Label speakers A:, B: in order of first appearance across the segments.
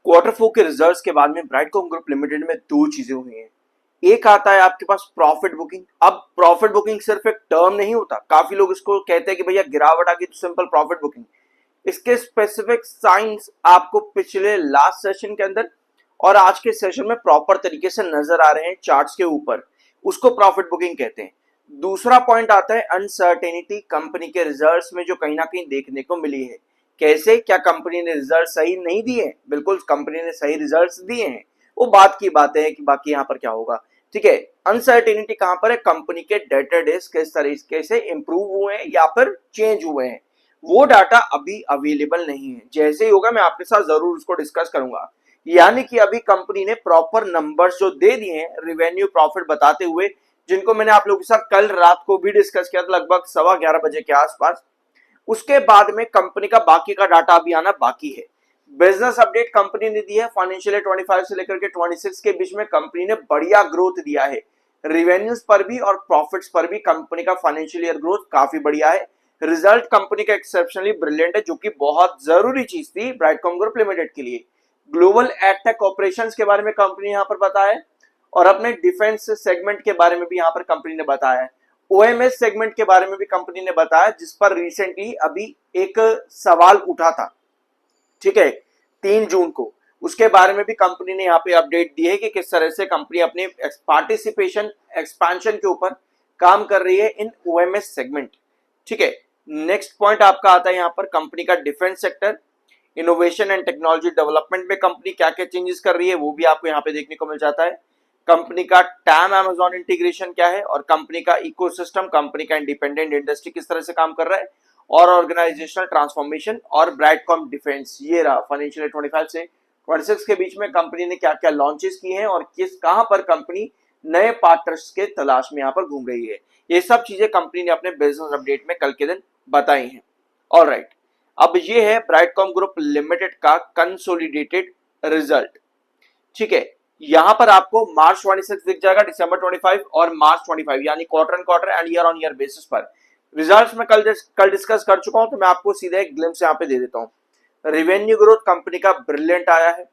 A: Quarter four के results के बाद में ब्राइटकॉम ग्रुप लिमिटेड में दो चीजें हुई हैं। एक आता है आपके पास प्रॉफिट बुकिंग। अब प्रॉफिट बुकिंग सिर्फ एक टर्म नहीं होता, काफी लोग इसको कहते हैं कि भैया गिरावट आ गई तो सिंपल प्रॉफिट बुकिंग। इसके स्पेसिफिक साइंस आपको पिछले लास्ट सेशन के अंदर और आज के सेशन में प्रॉपर तरीके से नजर आ रहे हैं चार्ट्स के ऊपर, उसको प्रॉफिट बुकिंग कहते हैं। दूसरा पॉइंट आता है अनसर्टेनिटी कंपनी के रिजल्ट्स में जो कहीं ना कहीं देखने को मिली है। कैसे, क्या कंपनी ने रिजल्ट सही नहीं दिए? बिल्कुल कंपनी ने सही रिजल्ट्स दिए हैं, वो बात की बात है कि बाकी यहाँ पर क्या होगा। ठीक है, अनसर्टेनिटी कहां पर है? कंपनी के डेटर डेज किस तरीके से इंप्रूव हुए हैं या फिर चेंज हुए हैं, वो डाटा अभी अवेलेबल नहीं है। जैसे ही होगा मैं आपके साथ जरूर उसको डिस्कस करूंगा। यानी कि अभी कंपनी ने प्रॉपर नंबर्स जो दे दिए हैं रिवेन्यू प्रॉफिट बताते हुए, जिनको मैंने आप लोगों के साथ कल रात को भी डिस्कस किया था लगभग 11:15 बजे के आसपास। उसके बाद में कंपनी का बाकी का डाटा अभी आना बाकी है। बिजनेस अपडेट कंपनी ने दी है, फाइनेंशियल 25 से लेकर के 26 के बीच में कंपनी ने बढ़िया ग्रोथ दिया है। रिवेन्यूज पर भी और प्रॉफिट्स पर भी कंपनी का फाइनेंशियल ईयर ग्रोथ काफी बढ़िया है। रिजल्ट कंपनी का एक्सेप्शनली ब्रिलियंट है, जो कि बहुत जरूरी चीज थी ब्राइटकॉम ग्रुप लिमिटेड के लिए। ग्लोबल एडटेक ऑपरेशंस के बारे में कंपनी यहां पर बताया है और अपने डिफेंस सेगमेंट के बारे में भी यहां पर कंपनी ने बताया है। ओएमएस सेगमेंट के बारे में भी कंपनी ने बताया, जिस पर रिसेंटली अभी एक सवाल उठा था। ठीक है, 3 जून को उसके बारे में भी कंपनी ने यहाँ पे अपडेट दी है कि किस तरह से कंपनी अपने पार्टिसिपेशन एक्सपेंशन के ऊपर काम कर रही है इन ओएमएस सेगमेंट। ठीक है, नेक्स्ट पॉइंट आपका आता है यहाँ पर कंपनी का defence sector, innovation and technology development में कंपनी क्या क्या चेंजेस कर रही है वो भी आपको यहाँ पे देखने को मिल जाता है। कंपनी का टैम अमेजॉन इंटीग्रेशन क्या है और कंपनी का इकोसिस्टम, कंपनी का इंडिपेंडेंट इंडस्ट्री किस तरह से काम कर रहा है, और ऑर्गेनाइजेशनल ट्रांसफॉर्मेशन और ब्राइटकॉम डिफेंस। ये रहा फाइनेंशियल 25 से 26 के बीच में कंपनी ने क्या क्या लॉन्चेस किए हैं और किस कहां पर कंपनी नए पार्टनर्स के तलाश में यहां पर घूम रही है। ये सब चीजें कंपनी ने अपने बिजनेस अपडेट में कल के दिन बताई हैं। ऑलराइट, अब ये है ब्राइटकॉम ग्रुप लिमिटेड का कंसोलिडेटेड रिजल्ट। ठीक है, यहां पर आपको मार्च 26 दिख जाएगा, दिसंबर 25 और मार्च 25, यानी quarter and quarter and year on year basis पर रिजल्ट्स में कल डिस्कस कर चुका हूं, तो मैं आपको सीधा एक ग्लिम्स यहां पे दे देता हूं। रेवेन्यू ग्रोथ कंपनी का ब्रिलियंट आया है,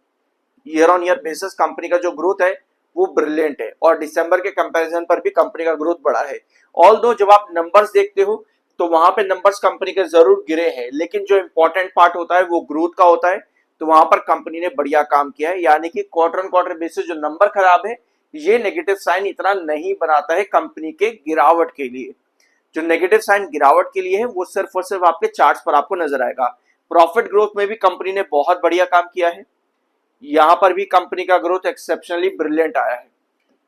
A: year on year basis company का जो ग्रोथ है वो ब्रिलियंट है और दिसंबर के कंपैरिजन पर भी कंपनी का ग्रोथ बढ़ा है। ऑल्दो जब आप नंबर्स देखते हो तो वहां पे नंबर्स कंपनी के जरूर गिरे हैं, लेकिन जो इंपॉर्टेंट पार्ट होता है वो ग्रोथ का होता है, तो वहां पर कंपनी ने बढ़िया काम किया है। यानी कि क्वार्टर ऑन क्वार्टर बेसिस जो नंबर खराब है ये नेगेटिव साइन इतना नहीं बनाता है कंपनी के गिरावट के लिए। जो नेगेटिव साइन गिरावट के लिए है वो सिर्फ और सिर्फ आपके चार्ट्स पर आपको नजर आएगा। प्रॉफिट ग्रोथ में भी कंपनी ने बहुत बढ़िया काम किया है, यहां पर भी कंपनी का ग्रोथ एक्सेप्शनली ब्रिलियंट आया है।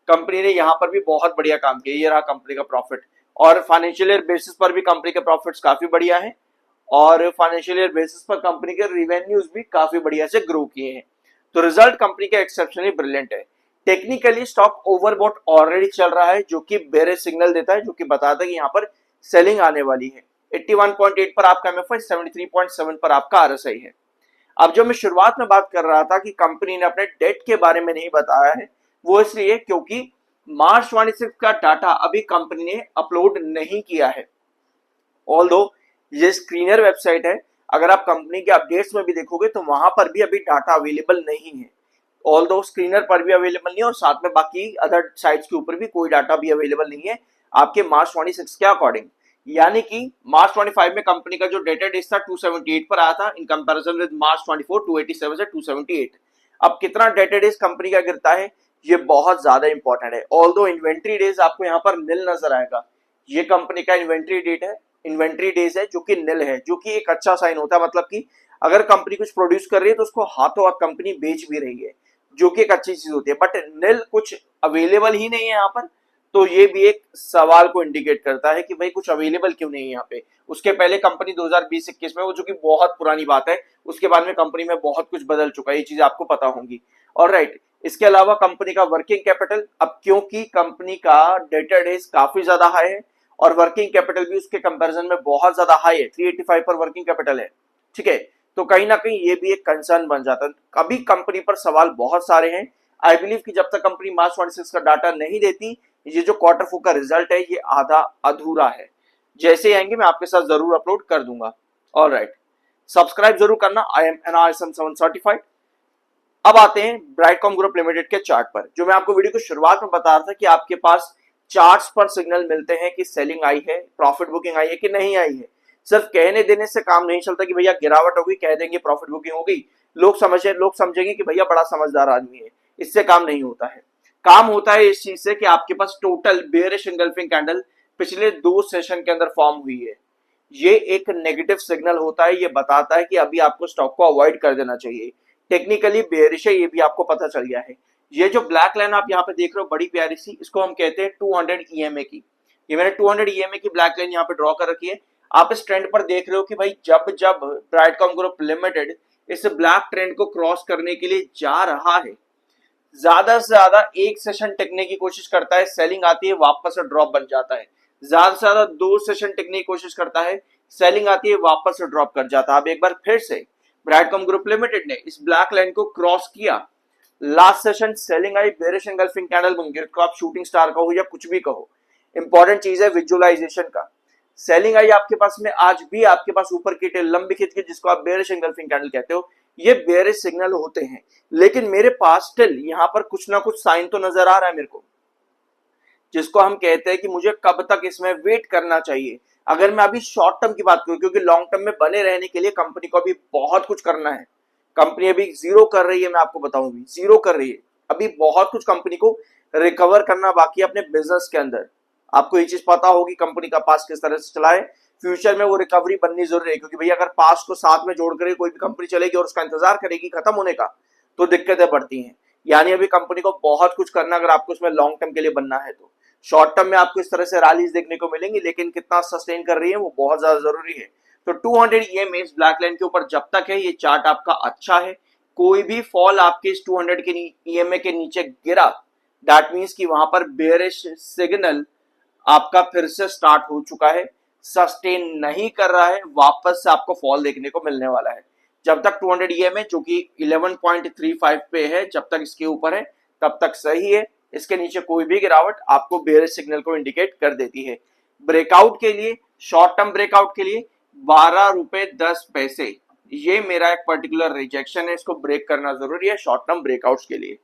A: कंपनी ने यहां पर भी बहुत बढ़िया काम किया, ये रहा कंपनी का प्रॉफिट। और फाइनेंशियल ईयर बेसिस पर भी कंपनी के प्रॉफिट्स काफी बढ़िया है और फाइनेंशियल ईयर बेसिस पर कंपनी के रिवेन्यूज भी काफी बढ़िया से ग्रो किए हैं। तो रिजल्ट कंपनी का एक्सेप्शनली ब्रिलियंट है। टेक्निकली स्टॉक ओवरबॉट ऑलरेडी चल रहा है, जो कि बेरिश सिग्नल देता है, जो कि बताता है कि यहाँ पर सेलिंग आने वाली है। 81.8 पर आपका एमएफआई, 73.7 पर आपका आरएसआई है। अब जो मैं शुरुआत में बात कर रहा था कि कंपनी ने अपने डेट के बारे में नहीं बताया है, वो इसलिए क्योंकि मार्च 26 का डाटा अभी कंपनी ने अपलोड नहीं किया है। ऑल्दो ये स्क्रीनर वेबसाइट है, अगर आप कंपनी के अपडेट्स में भी देखोगे तो वहां पर भी अभी डाटा अवेलेबल नहीं है। ऑल्दो स्क्रीनर पर भी अवेलेबल नहीं है और साथ में बाकी अदर साइट्स के ऊपर भी कोई डाटा भी अवेलेबल नहीं है आपके मार्च 26 के अकॉर्डिंग। यानी कि मार्च 25 में कंपनी का जो डेटा डेज था 278 पर आया था, इन कंपैरिजन विद मार्च 24 287 से 278। अब कितना डेटा डेज कंपनी का गिरता है ये बहुत ज्यादा इंपॉर्टेंट है। ऑल्दो इन्वेंट्री डेज आपको यहाँ पर नील नजर आएगा, ये कंपनी का इन्वेंट्री डेट है, इन्वेंट्री डेज है जो कि नील है, जो कि एक अच्छा साइन होता है। मतलब कि अगर कंपनी कुछ प्रोड्यूस कर रही है तो उसको हाथों हाथ कंपनी बेच भी रही है, जो कि एक अच्छी चीज होती है। बट नील कुछ अवेलेबल ही नहीं है यहाँ पर, तो ये भी एक सवाल को इंडिकेट करता है कि भाई कुछ अवेलेबल क्यों नहीं है यहाँ पे। उसके पहले कंपनी 2020-21 में, वो जो कि बहुत पुरानी बात है, उसके बाद में कंपनी में बहुत कुछ बदल चुका है, ये चीजें आपको पता होंगी। ऑलराइट, इसके अलावा कंपनी का वर्किंग कैपिटल, अब क्योंकि कंपनी का डेटर डेज काफी ज्यादा हाई है और वर्किंग कैपिटल भी उसके कंपैरिजन में बहुत ज्यादा हाई है, 385 पर वर्किंग कैपिटल है। ठीक है, तो कहीं ना कहीं ये भी एक कंसर्न बन जाता है। अभी कंपनी पर सवाल बहुत सारे हैं। आई बिलीव कि जब तक कंपनी मार्च 26 का डाटा नहीं देती, ये जो क्वार्टर फोर का रिजल्ट है ये आधा अधूरा है। जैसे ही आएंगे मैं आपके साथ जरूर अपलोड कर दूंगा। ऑलराइट, सब्सक्राइब जरूर करना। I am NISM 7 certified. अब आते हैं ब्राइटकॉम ग्रुप लिमिटेड के चार्ट पर। जो मैं आपको वीडियो की शुरुआत में बता रहा था कि आपके पास चार्ट्स पर सिग्नल मिलते हैं कि सेलिंग आई है, प्रॉफिट बुकिंग आई है कि नहीं आई है। सिर्फ कहने देने से काम नहीं चलता कि भैया गिरावट होगी, कह देंगे प्रॉफिट बुकिंग हो गई, लोग समझेंगे कि भैया बड़ा समझदार आदमी है। इससे काम नहीं होता है। काम होता है इस चीज से कि आपके पास टोटल बेयरिश एंगल्फिंग कैंडल पिछले 2 सेशन के अंदर फॉर्म हुई है। ये एक नेगेटिव सिग्नल होता है, ये बताता है कि अभी आपको स्टॉक को अवॉइड कर देना चाहिए। टेक्निकली बेयरिश है, ये भी आपको पता चल गया है। ये जो ब्लैक लाइन आप यहाँ पे देख रहे हो बड़ी प्यारी सी, इसको हम कहते हैं 200 ईएमए की। ये मैंने 200 ईएमए की ब्लैक लाइन यहाँ पे ड्रॉ कर रखी है। आप इस ट्रेंड पर देख रहे हो कि भाई जब जब ब्राइटकॉम ग्रुप लिमिटेड इस ब्लैक ट्रेंड को क्रॉस करने के लिए जा रहा है, ज्यादा से ज्यादा एक सेशन टिकने की कोशिश करता है, सेलिंग आती है, वापस से ड्रॉप बन जाता है। ज्यादा से ज्यादा 2 सेशन टिकने की कोशिश करता है, सेलिंग आती है, वापस से ड्रॉप कर जाता है। अब एक बार फिर से ब्राइटकॉम ग्रुप लिमिटेड ने इस ब्लैक लाइन को क्रॉस किया, लास्ट सेशन सेलिंग आई, बेरिश एंगल्फिंग कैंडल बन गई, आप शूटिंग स्टार कहो या कुछ भी कहो, इंपॉर्टेंट चीज है विजुअलाइजेशन का। सेलिंग आई आपके पास में, आज भी आपके पास ऊपर की टेल लंबी खिंच के, जिसको आप बेरिश एंगल्फिंग कैंडल कहते हो, ये बेरिश सिग्नल होते हैं। लेकिन मेरे पास स्टिल यहाँ पर कुछ ना कुछ साइन तो नजर आ रहा है मेरे को, जिसको हम कहते हैं कि मुझे कब तक इसमें वेट करना चाहिए। अगर मैं अभी शॉर्ट टर्म की बात करूं, क्योंकि लॉन्ग टर्म में बने रहने के लिए कंपनी को अभी बहुत कुछ करना है। कंपनी अभी जीरो कर रही है, मैं आपको बताऊं, भी जीरो कर रही है। अभी बहुत कुछ कंपनी को रिकवर करना बाकी है अपने बिजनेस के अंदर। आपको ये चीज पता होगी कंपनी का पास किस तरह से चला है, फ्यूचर में वो रिकवरी बननी जरूरी है। क्योंकि भैया अगर पास को साथ में जोड़ कर कोई भी कंपनी चलेगी और उसका इंतजार करेगी खत्म होने का, तो दिक्कतें बढ़ती हैं। यानी अभी कंपनी को बहुत कुछ करना, अगर आपको उसमें लॉन्ग टर्म के लिए बनना है तो। शॉर्ट टर्म में आपको इस तरह से रैलीज देखने को मिलेंगी, लेकिन कितना सस्टेन कर रही है वो बहुत ज्यादा जरूरी है। तो 200 ईएमए इस ब्लैक लाइन के ऊपर जब तक है, ये चार्ट आपका अच्छा है। कोई भी फॉल आपके इस 200 के ईएमए के नीचे गिरा, दैट मींस कि वहां पर बेयरिश सिग्नल आपका फिर से स्टार्ट हो चुका है, सस्टेन नहीं कर रहा है, वापस से आपको फॉल देखने को मिलने वाला है। जब तक 200 ईएमए जो कि 11.35 पे है, जब तक इसके ऊपर है तब तक सही है। इसके नीचे कोई भी गिरावट आपको बेयरिश सिग्नल को इंडिकेट कर देती है। ब्रेकआउट के लिए, शॉर्ट टर्म ब्रेकआउट के लिए 12 रुपए 10 पैसे, ये मेरा एक पर्टिकुलर रिजेक्शन है, इसको ब्रेक करना जरूरी है शॉर्ट टर्म ब्रेकआउट्स के लिए।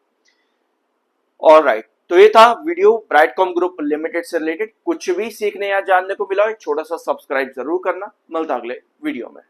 A: ऑलराइट, तो ये था वीडियो ब्राइटकॉम ग्रुप लिमिटेड से रिलेटेड। कुछ भी सीखने या जानने को मिला हो, एक छोटा सा सब्सक्राइब जरूर करना। मिलता अगले वीडियो में।